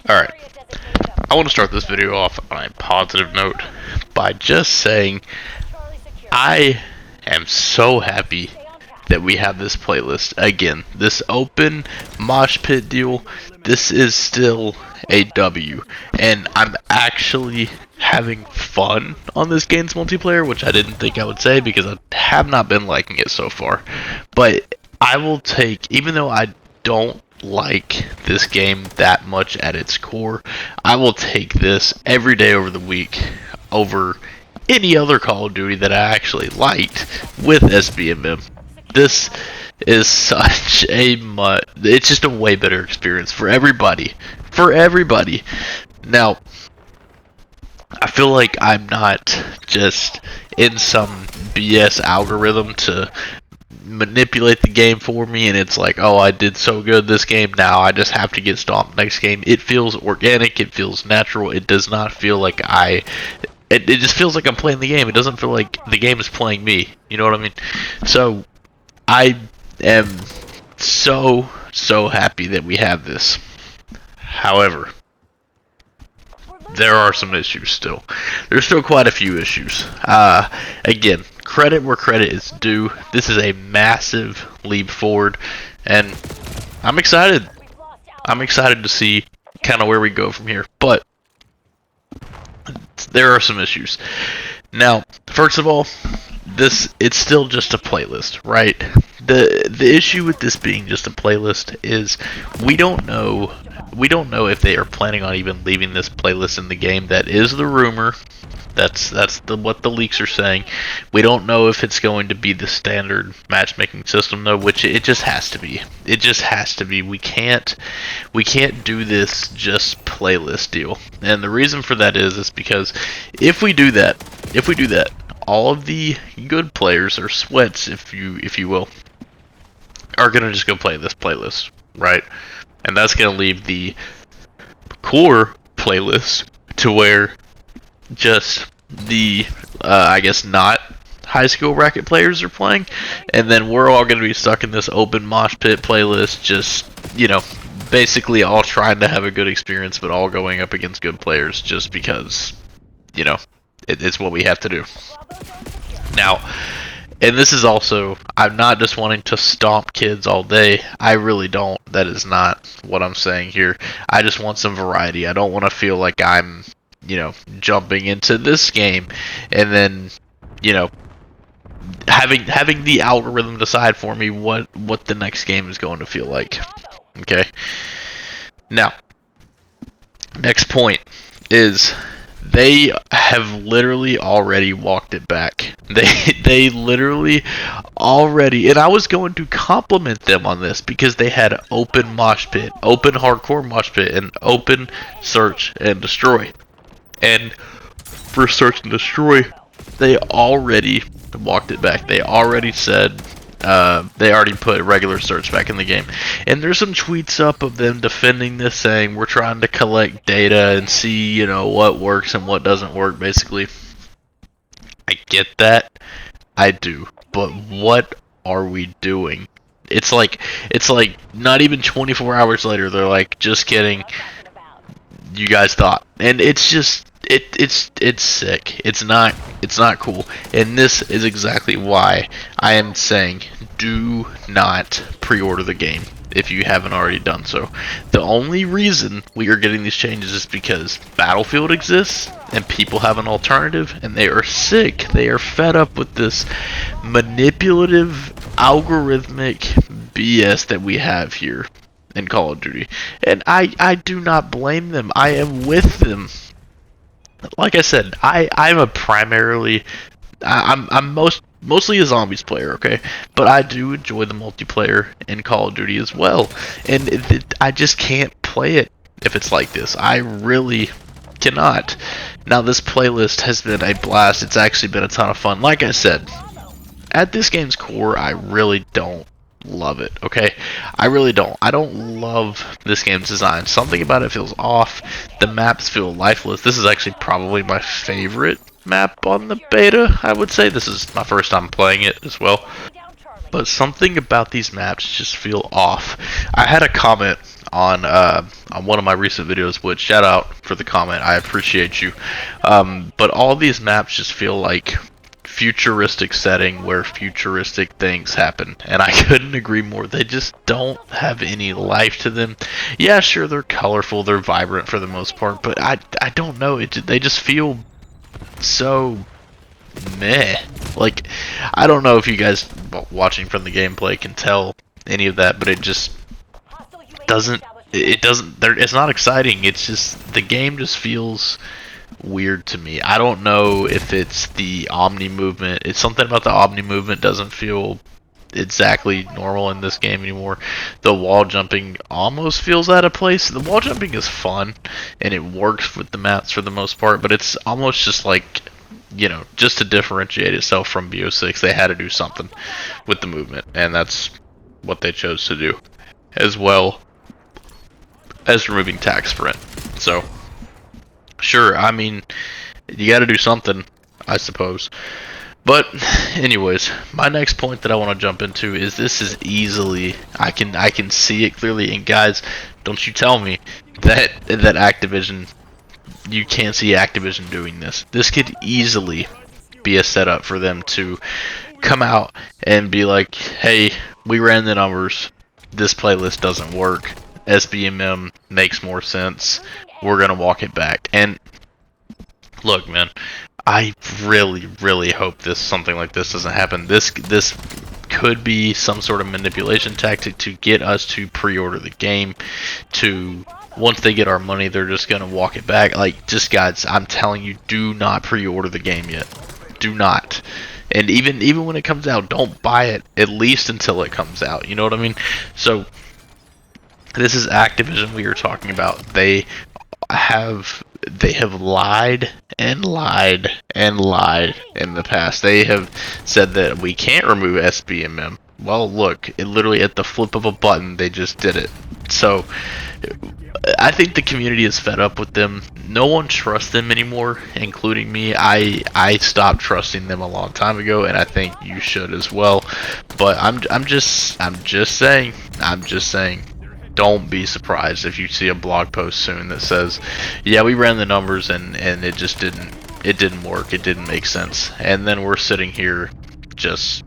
Alright, I want to start this video off on a positive note by just saying I am so happy that we have this playlist. Again, this open mosh pit deal, this is still a W. And I'm actually having fun on this game's multiplayer, which I didn't think I would say because I have not been liking it so far. But I will take, even though I don't like this game that much at its core, I will take this every day over the week over any other Call of Duty that I actually liked with SBMM. This is such a it's just a way better experience for everybody. For everybody. Now, I feel like I'm not just in some BS algorithm to manipulate the game for me, and it's like, oh, I did so good this game, now I just have to get stomped next game. It feels organic, it feels natural, it does not feel like it just feels like I'm playing the game. It doesn't feel like the game is playing me, you know what I mean? So, I am so happy that we have this. However, there are some issues still. There's still quite a few issues. Again, credit where credit is due. This is a massive leap forward, and I'm excited. I'm excited to see kind of where we go from here. But there are some issues. Now, first of all, it's still just a playlist, right? The issue with this being just a playlist is we don't know if they are planning on even leaving this playlist in the game. That is the rumor. That's what the leaks are saying. We don't know if it's going to be the standard matchmaking system though, which it just has to be. It just has to be. We can't do this just playlist deal. And the reason for that is because if we do that, all of the good players, or sweats if you will, are gonna just go play this playlist, right? And that's gonna leave the core playlist to where just the I guess not high skill bracket players are playing, and then we're all gonna be stuck in this open mosh pit playlist, just, you know, basically all trying to have a good experience but all going up against good players just because, you know, it's what we have to do. Now, and this is also, I'm not just wanting to stomp kids all day. I really don't. That is not what I'm saying here. I just want some variety. I don't want to feel like I'm, you know, jumping into this game and then, you know, having the algorithm decide for me what the next game is going to feel like. Okay? Now, next point is they have literally already walked it back. They literally already, and I was going to compliment them on this because they had open mosh pit, open hardcore mosh pit, and open search and destroy. And for search and destroy, they already walked it back. They already said they already put regular search back in the game. And there's some tweets up of them defending this, saying we're trying to collect data and see, you know, what works and what doesn't work, basically. I get that. I do. But what are we doing? It's like not even 24 hours later, they're like, just kidding. You guys thought. And it's just it's sick. It's not cool. And this is exactly why I am saying do not pre-order the game if you haven't already done so. The only reason we are getting these changes is because Battlefield exists and people have an alternative, and they are sick. They are fed up with this manipulative, algorithmic BS that we have here in Call of Duty. And I do not blame them. I am with them. Like I said, I'm mostly a zombies player, okay? But I do enjoy the multiplayer in Call of Duty as well. And I just can't play it if it's like this. I really cannot. Now, this playlist has been a blast. It's actually been a ton of fun. Like I said, at this game's core, I really don't love it, okay? I really don't. I don't love this game's design. Something about it feels off. The maps feel lifeless. This is actually probably my favorite map on the beta, I would say. This is my first time playing it as well. But something about these maps just feel off. I had a comment on one of my recent videos, which shout out for the comment, I appreciate you. But all these maps just feel like futuristic setting where futuristic things happen, and I couldn't agree more. They just don't have any life to them. Yeah, sure, they're colorful, they're vibrant for the most part, but I don't know, they just feel so meh. Like, I don't know if you guys watching from the gameplay can tell any of that, but it just doesn't, it's not exciting. It's just, the game just feels weird to me. I don't know if it's the Omni movement. It's something about the Omni movement doesn't feel exactly normal in this game anymore. The wall jumping almost feels out of place. The wall jumping is fun and it works with the maps for the most part, but it's almost just like, you know, just to differentiate itself from BO6, they had to do something with the movement, and that's what they chose to do, as well as removing tac sprint. So sure, I mean, you got to do something, I suppose. But anyways, my next point that I want to jump into is this is easily, I can see it clearly, and guys, don't you tell me that Activision, you can't see Activision doing this. This could easily be a setup for them to come out and be like, hey, we ran the numbers, this playlist doesn't work, SBMM makes more sense, we're gonna walk it back. And look, man, I really hope something like this doesn't happen. This could be some sort of manipulation tactic to get us to pre-order the game, to once they get our money, they're just gonna walk it back. Like, just guys, I'm telling you, do not pre-order the game yet. Do not. And even when it comes out, don't buy it at least until it comes out. You know what I mean? So this is Activision we are talking about. They have lied and lied and lied in the past. They have said that we can't remove SBMM. Well, look, it literally at the flip of a button, they just did it. So I think the community is fed up with them. No one trusts them anymore, including me. I stopped trusting them a long time ago, and I think you should as well. But I'm just saying, don't be surprised if you see a blog post soon that says, yeah, we ran the numbers and it just didn't work, it didn't make sense. And then we're sitting here just,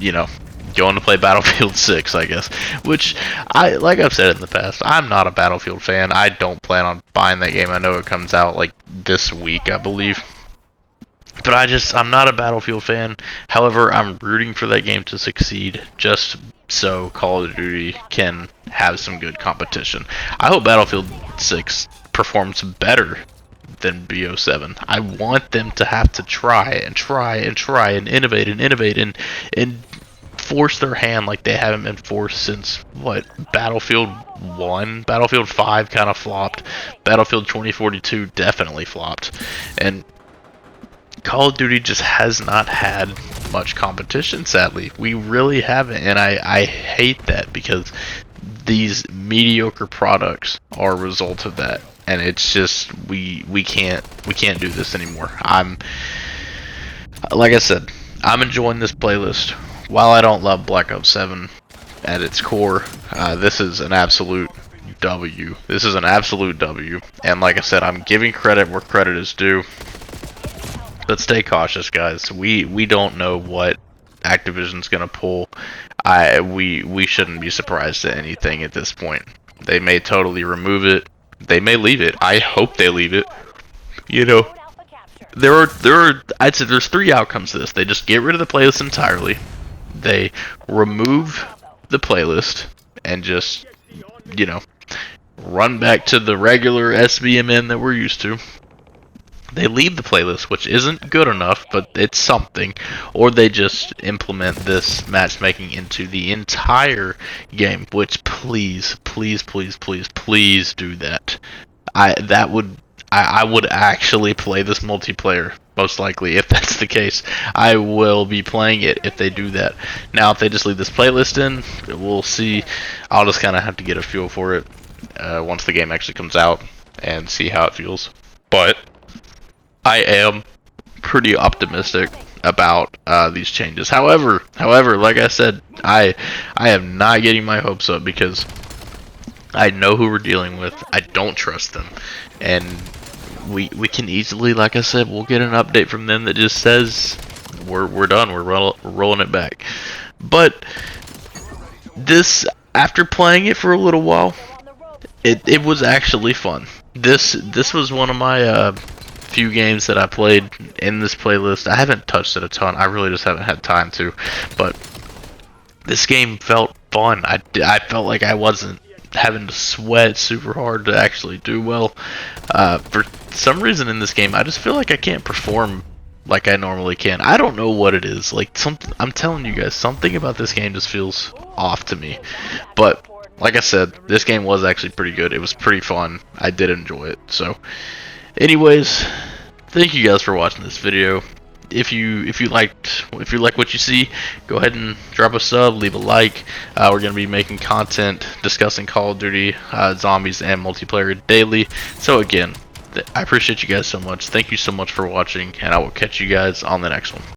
you know, going to play Battlefield 6, I guess. Which, like I've said in the past, I'm not a Battlefield fan. I don't plan on buying that game. I know it comes out like this week, I believe. But I'm not a Battlefield fan. However, I'm rooting for that game to succeed just so Call of Duty can have some good competition. I hope Battlefield 6 performs better than BO7. I want them to have to try and innovate and force their hand like they haven't been forced since, what, Battlefield 1? Battlefield 5 kind of flopped. Battlefield 2042 definitely flopped. And Call of Duty just has not had much competition, sadly. We really haven't, and I hate that, because these mediocre products are a result of that. And it's just, we can't do this anymore. Like I said, I'm enjoying this playlist. While I don't love Black Ops 7 at its core, this is an absolute W. This is an absolute W. And like I said, I'm giving credit where credit is due. But stay cautious, guys. We don't know what Activision's gonna pull. We shouldn't be surprised at anything at this point. They may totally remove it. They may leave it. I hope they leave it. You know, I'd say there's three outcomes to this. They just get rid of the playlist entirely. They remove the playlist and just, you know, run back to the regular SBMM that we're used to. They leave the playlist, which isn't good enough, but it's something. Or they just implement this matchmaking into the entire game, which please do that. I would actually play this multiplayer, most likely, if that's the case. I will be playing it if they do that. Now, if they just leave this playlist in, we'll see. I'll just kind of have to get a feel for it once the game actually comes out and see how it feels. But I am pretty optimistic about these changes. However, like I said, I am not getting my hopes up, because I know who we're dealing with. I don't trust them, and we can easily, like I said, we'll get an update from them that just says we're done. We're rolling it back. But this, after playing it for a little while, it was actually fun. This was one of my few games that I played in this playlist. I haven't touched it a ton. I really just haven't had time to, but this game felt fun. I felt like I wasn't having to sweat super hard to actually do well. For some reason in this game, I just feel like I can't perform like I normally can. I don't know what it is. Like, something, I'm telling you guys, something about this game just feels off to me. But like I said, this game was actually pretty good. It was pretty fun. I did enjoy it. So, anyways, thank you guys for watching this video. If you like what you see, go ahead and drop a sub, leave a like. We're gonna be making content discussing Call of Duty, zombies, and multiplayer daily. So again, I appreciate you guys so much. Thank you so much for watching, and I will catch you guys on the next one.